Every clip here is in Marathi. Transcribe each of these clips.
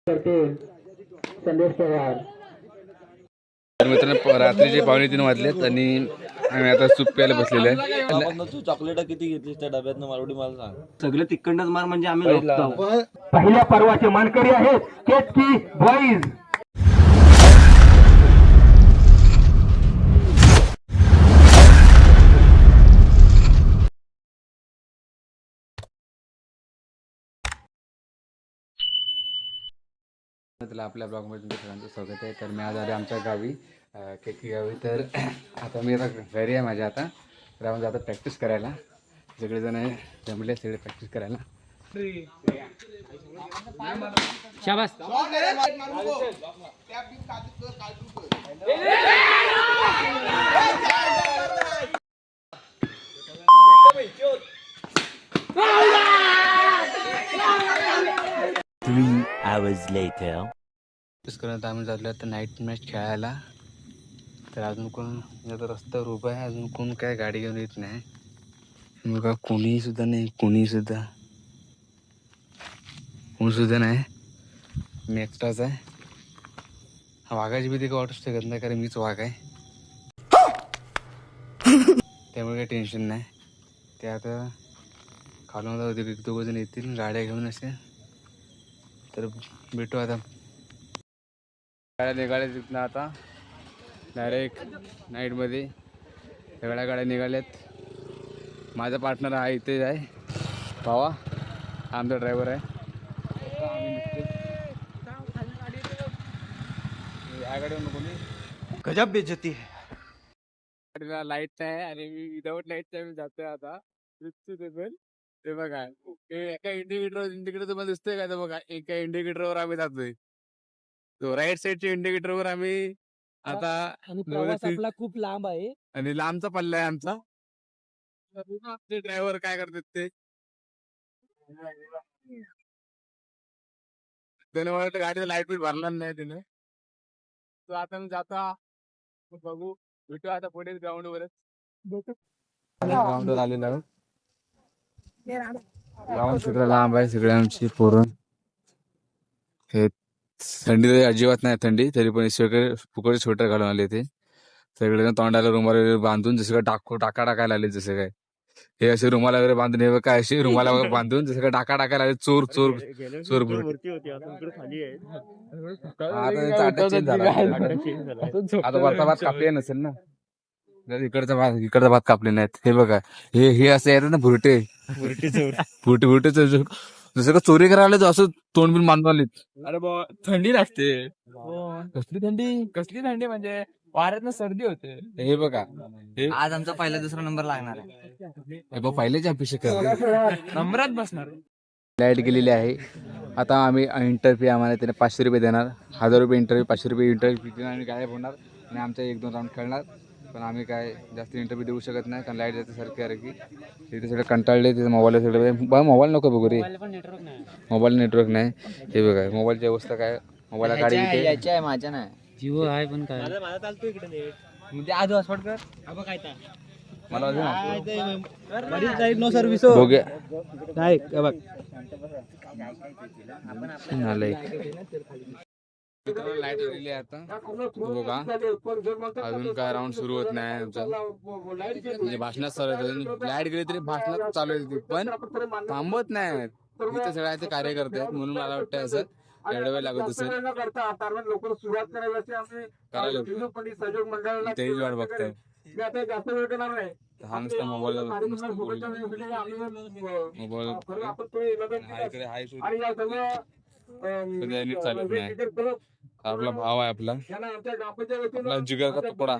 संदेश पवार. तर मित्रांनो रात्रीचे 2:45 वाजलेत आणि आम्ही आता सूप प्यायला बसलेलो आहे. तू चॉकलेट किती घेतलीस त्या डब्यातनं मारवडी मला सांग. सगळे तिकडनंच मार म्हणजे आम्ही पहिल्या पर्वाचे मानकरी आहेत केतकी बॉईज. आपल्या ब्लॉगमध्ये तुमच्या सगळ्यांचं स्वागत आहे. तर मी आज आले आमच्या गावी केतकी गावी. तर आता मी आता घरी आहे माझ्या. आता तर आपण जातो प्रॅक्टिस करायला. सगळेजण जमले सगळे प्रॅक्टिस करायला. शाबास. प्रॅक्टिस करत आम्ही जातो तर नाईट मॅच खेळायला. तर अजून कोण आता रस्त्यावर उभं आहे. अजून कोण काय गाडी घेऊन येत नाही. बघा कोणी सुद्धा नाही. कोणी सुद्धा नाही. मी एकटाच आहे. वाघाची भीती काय वाटू शकत नाही कारण मीच वाघ आहे. त्यामुळे काही टेन्शन नाही. ते आता खालून होते दोघं जण येतील गाड्या घेऊन असे. तर भेटू आता. गाड्या निघाल्या तिथनं आता डायरेक्ट नाईटमध्ये सगळ्या गाड्या निघाल्यात. माझा पार्टनर हा इथेच आहे. भावा आमचा ड्रायव्हर आहे. या गाडीवर कोणी गजब बेइज्जती है. गाडीला लाईट नाही आणि मी विदाऊट लाईटच्या मी जातोय आता. ते बघा एका इंडिकेटर तुम्हाला दिसतोय का? तर बघा एका इंडिकेटरवर आम्ही जातोय. तो राईट साईडच्या इंडिकेटरवर आम्ही आता आपला खूप लांब आहे आणि लांबचा पल्ला आहे आमचा. ड्रायव्हर काय करतात ते त्याने मला गाडीचा लाईट बीट भरला नाही त्याने. तो आता मी जाता बघू भेटू आता पुढे ग्राउंडवरच. ग्राउंडवर आलेलो आहोत. ग्राउंड सगळं लांब आहे. सगळे आमची पोरं हे थंडी तरी अजिबात नाही थंडी तरी पण सगळे फुकट स्वेटर घालून आले. ते सगळे तोंडाला रुमाला बांधून जसं काय टाका टाकायला आले. जसं काय हे असे रुमाला वगैरे बांधून हे काय असे रुमाला वगैरे बांधून जसं काय टाका टाकायला आले. चोर चोर चोर आता वरचा भात कापले नसेल ना. इकडचा भात कापले नाहीत. हे बघा हे असं येतात ना भुरटे भुरटे जसं का चोरी करायला असं तोंड बिन बांधून आलीत. अरे बा थंडी लागते. कसली थंडी म्हणजे वाऱ्यातनं सर्दी होते. हे बघा आज आमचा पहिला दुसरा नंबर लागणार आहे. पहिलेच अभिषेक नंबरात बसणार. लाईट गेलेली आहे. आता आम्ही इंटरव्ह्यू आम्हाला त्याने 500 रुपये देणार. 1000 रुपये इंटरव्ह्यू 500 रुपये इंटरव्ह्यू आम्ही गायब होणार आणि आमचा 1-2 राऊंड खेळणार. पण आम्ही काय जास्त इंटरव्ह्यू देऊ शकत नाही कारण लाईट जाते सारखी आहे की तिथे सगळं कंटाळले. तिथे मोबाईल सगळं मोबाईल नको बघू रे. मोबाईल नेटवर्क नाही. हे बघा मोबाईलची अवस्था काय. मोबाईलला गाडी आहे माझ्या नाही जिओ आहे पण काय माझा चालतो इकडे म्हणजे आज हॉटस्पॉट कर काय मला अजून नो सर्व्हिस बघूया काय बघ लाईट आलेली आहे आता. बघा अजून काय राऊंड सुरू होत नाही आमचा. म्हणजे भाषणात चालू आहे. लाईट गेली तरी भाषणात चालू आहे पण थांबत नाही. इथे सगळ्या कार्यकर्ते आहेत म्हणून मला वाटतं असं एवढा वेळ लागत असेल. तेही वाट बघताय. हा नुसता मोबाईल चालत नाही. आपला भाव आहे आपला जिगर का तुकडा.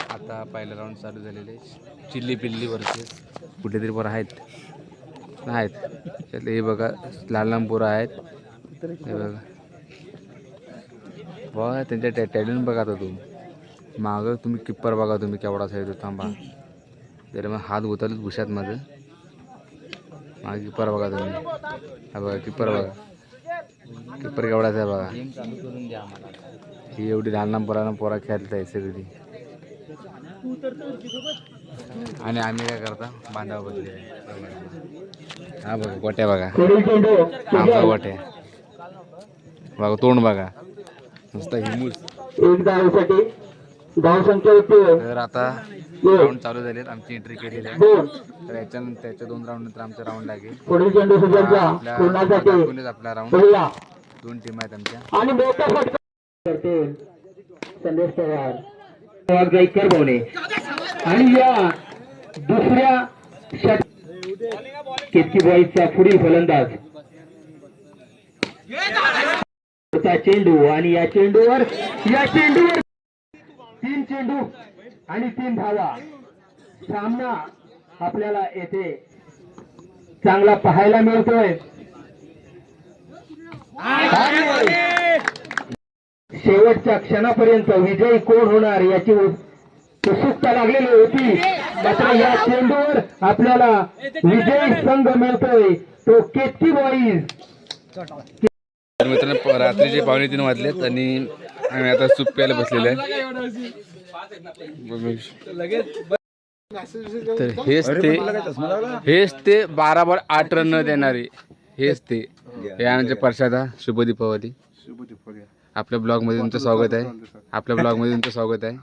आता पहिला राऊंड चालू झालेले. चिल्ली पिल्ली वरचे कुठेतरी पोरं आहेत. हे बघा लाल पोरं आहेत. हे बघा बघा त्यांच्या टॅलेंट बघा. आता तुम्ही मागं तुम्ही किप्पर बघा तुम्ही केवढा साईड थांबा. जरी मग हात गुतवलेत भुशात माझं. मागे किप्पर बघा तुम्ही. हा बघा किप्पर बघा. किप्पर केवढाच आहे बघा. ही एवढी लहान पोरा खेळत आहे सगळी. आणि आम्ही काय करता बांधावर बसले. हा बघा गोट्या बघा, पुढील चेंडू आमचा गोट्या बघा, तोंड बघा नुसता हिमूस. एक धावेसाठी धावसंख्या होती तर आता राऊंड चालू झालेत, आमची एंट्री केलेली आहे. 2. तर याच्यानंतर त्याच्या 2 राऊंड नंतर आमचा राऊंड लागेल. पुढील चेंडू सुजाता आपल्या कोणासाठी दाखवूनच आपला राऊंड, पहिला 2 टीम आहेत आमच्या. आणि मोठा फटका करते संदेश पवार गायकर बोले. आणि या दुसऱ्या केतकी बॉईजचा पुढील फलंदाज चेंडू आणि या चेंडूवर 3 चेंडू आणि 3 धावा. सामना आपल्याला येथे चांगला पाहायला मिळतोय. शेवटच्या क्षणापर्यंत विजयी कोण होणार याची उत्सुकता लागलेली होती. मात्र या चेंडूवर आपल्याला विजयी संघ मिळतोय तो केतकी बॉईज. तर मित्रांनो रात्रीचे 2:45 वाजलेत आणि आम्ही आता सूप प्यायला बसलेलो आहे. तर हेच ते 12-8 रन देणारे, हेच ते हे आमचे प्रसादा शुभदीपावली. आपल्या ब्लॉग मध्ये तुमचं स्वागत आहे. आपल्या ब्लॉग मध्ये तुमचं स्वागत आहे.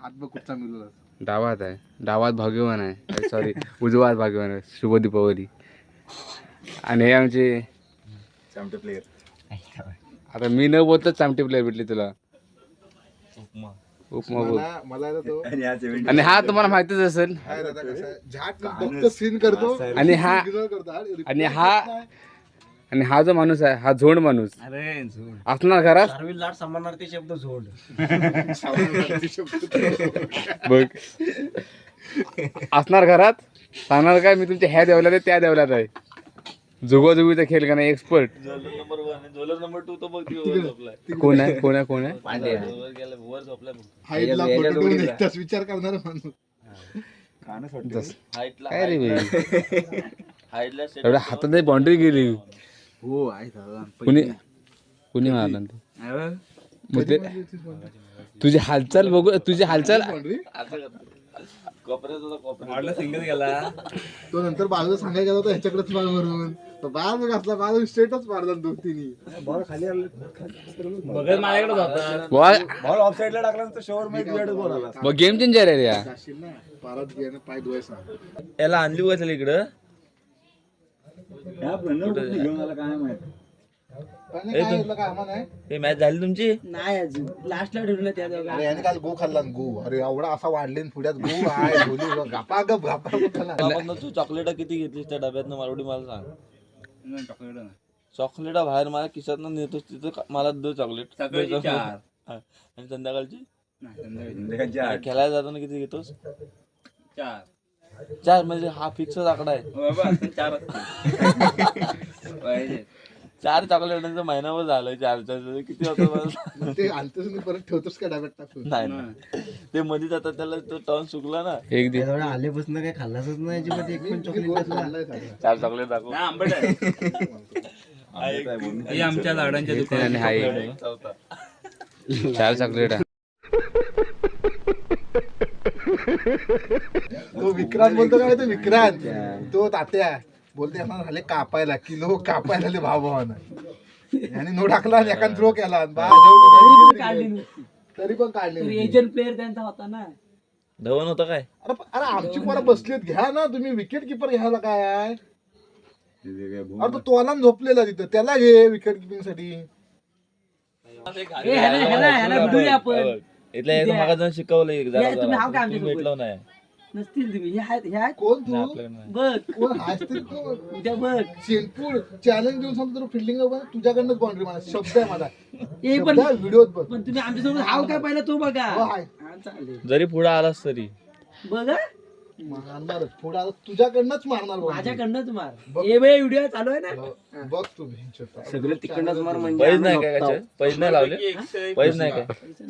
डावात भाग्यवान आहे, सॉरी उजवात भाग्यवान आहे शुभदीपावली. आणि हे आमचे चामटे प्लेयर. आता मी न बोलतच चामटे प्लेयर भेटले तुला. उपमा बोल. आणि हा तुम्हाला माहितीच असेल. आणि हा जो माणूस आहे हा झोंड माणूस असणार घरात. लाट सांभाळणार ते शब्द झोंड. बघ असणार घरात, सांगणार काय मी तुमच्या ह्या देवल्यात आहे त्या देवल्यात आहे. जुगोजुगीचा खेळ का नाही एक्सपर्ट. झोलर नंबर 2 तो बघ वर झोपलाय. कोण आहे वर गेला वर झोपलाय बघ. विचार करणार हाईटला काय रे भाई, हाईटला एवढ्या हातात बाउंड्री गेली. हो आहे दादा. कुणी मारला मग ते तुझी हालचाल बघू, तुझी हालचाल कोपऱ्यात होता, कोपऱ्यात सिंगल गेला. तो नंतर बाजूला सांगायला गेला होता ह्याच्याकडेच मार म्हणून. बाज घातला, बाजू स्ट्रेटच मारला 2-3. बॉल खाली बघत माझ्याकडे होता. बॉल ऑफ साइडला टाकला तर शोर मध्ये बॉल आला. मग गेम चेंजर आहे रे या. जाशील ना पारात गेला पाय धुवायचा. याला आणली बघ इकडं. हे मॅच झाली तुमची नाही अजून लास्टला ठेवलं त्या दोघांना. अरे याने काल गो खाल्ला गो. अरे एवढा असा वाढले पुढ्यात गो आहे गोली गापा गप खाल्ला. तू चॉकलेट किती घेतलीस त्या डब्यातनं मारवडी मला सांग. चॉकलेट बाहेर माझ्या खिशात नेतोस तिथं मला दो चॉकलेट. आणि संध्याकाळची खेळायला जाताना किती घेतोस? 4 म्हणजे हा फिक्सच आकडा आहे. 4 चॉकलेटांचा महिनाभर झालं. 4 किती होतं ते आणतोस आणि परत ठेवतोस का डाब्यात टाकून? नाही ते मध्ये जातात त्याला तो टर्न चुकला ना. एक दिवस आलेपासून काही खाल्लाच नाही याच्यामध्ये एक पण चॉकलेट. 4 चॉकलेट दाखव. आमच्या लाडांच्या आणि हा एक. 4 चॉकलेट आहे. तो विक्रांत बोलतो काय, तो विक्रांत तो तात्या बोलते असं झाले कापायला किलो कापायला झाले भावानं. आणि नो टाकला आणि एका थ्रो केला तरी पण काढले. एजंट प्लेअर त्यांचा होता ना. धवन होता काय? अरे आमची पोरं बसलीत घ्या ना तुम्ही. विकेट किपर घ्यायला काय आहे? अरे तो तोला झोपलेला तिथं, त्याला घे विकेट किपिंग साठी. आपण इथल्या एक मागा जाऊन शिकवलं एक जरा तुम्ही हाव काय आमच्या भेटलो नाही. नसतील तुम्ही. हे कोण तू आपल्याकडे नाही. बघ कोण असतील तू? उद्या बघ. शेनपूर चॅलेंज देऊन सांगतो फिल्डिंग तुझ्याकडनंच बाउंड्री मला शब्द आहे माझा. हे पण व्हिडिओ बघ. पण तुम्ही आमच्यासोबत हाव काय पाहिलं तो बघा. हो, आहे. हा, चालेल जरी पुढे आलास तरी बघा. मारणारच पुढे तुझ्याकडनंच मारणार boundary. माझ्याकडनंच मार. हे बघ व्हिडिओ चालू आहे ना. बघ तुम्ही सगळं तिकडनंच मार म्हणजे पैज नाही काय त्याच्यात? पैज नाही लावले? पैज नाही काय?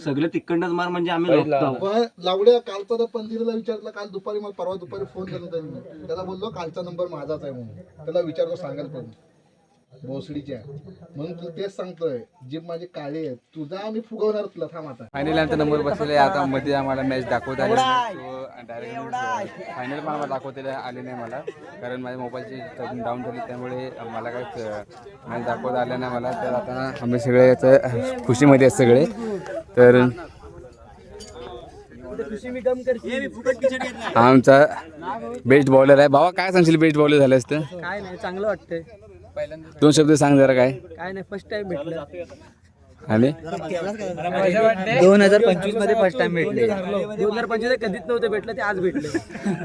सगळं तिकडनंच मार म्हणजे आम्ही पैज लावला. पण लावड्या कालचा तर पंदिरला विचारला. काल दुपारी मला परवा दुपारी फोन केला त्यांनी. त्याला बोललो कालचा नंबर माझाच आहे म्हणून. त्याला विचारतो सांगाल पण भोसडीच्या. म्हणून तू तेच सांगतोय जीप माझी काळी आहे, तुझा आम्ही फुगवणार तुला. थांब आता. फायनली आमचा नंबर बसलेला आहे. आता मध्ये आम्हाला मॅच दाखवता आली नाही. डायरेक्ट फायनल पण आम्हाला दाखवता आले नाही मला, कारण माझ्या मोबाईलची चार्जिंग डाऊन झाली, त्यामुळे मला काहीच मॅच दाखवता आलं नाही मला. तर आता आम्ही सगळे याचं खुशीमध्ये आहेत सगळे. तर हा आमचा बेस्ट बॉलर आहे. भावा काय सांगशील बेस्ट बॉलर झालं असतं? काय नाही, चांगलं वाटतंय. दोन शब्द सांग जरा. काय काय नाही, फर्स्ट टाइम भेटलं. आणि 2025 मध्ये फर्स्ट टाइम भेटले. 2025 कधीच नव्हतं भेटलं, ते आज भेटलं.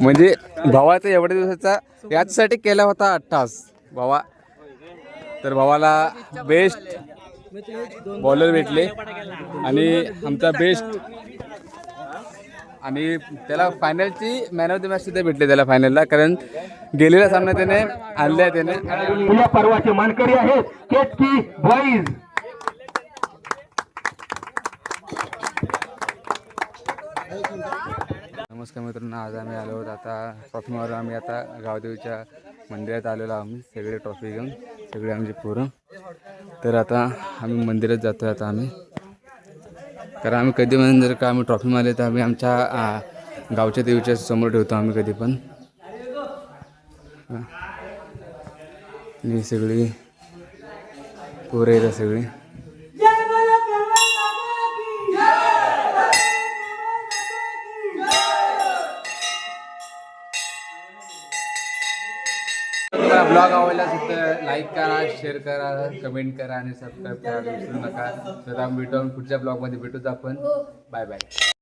म्हणजे भावाचा एवढ्या दिवसाचा याच्यासाठी केला होता अट्टास भावा. तर भावाला बेस्ट बॉलर भेटले आणि आमचा बेस्ट, आणि त्याला फायनलची मॅन ऑफ द मॅच सुद्धा भेटले त्याला फायनलला, कारण गेलेला सामना त्याने आणलाय त्याने. या पर्वाचे मानकरी आहेत केतकी बॉईज. नमस्कार मित्रांनो, आज आम्ही आलो आहोत आता ट्रॉफी मारून. आम्ही आता गावदेवीच्या मंदिरात आलेलो आम्ही सगळे ट्रॉफी घेऊन, सगळे आमचे पोरं. तर आता आम्ही मंदिरात जातो आता आम्ही, कारण आम्ही कधी पण जर का आम्ही ट्रॉफी मारले तर आम्ही आमच्या गावच्या देवीच्या समोर ठेवतो आम्ही कधी पण. ही सगळी पोरं येतात सगळी. तुम्हाला ब्लॉग आवडला असेल तर लाईक करा, शेअर करा, कमेंट करा आणि सबस्क्राईब करायला विसरू नका. तर आम्ही भेटू, पुढच्या ब्लॉगमध्ये भेटूच आपण. Bye bye.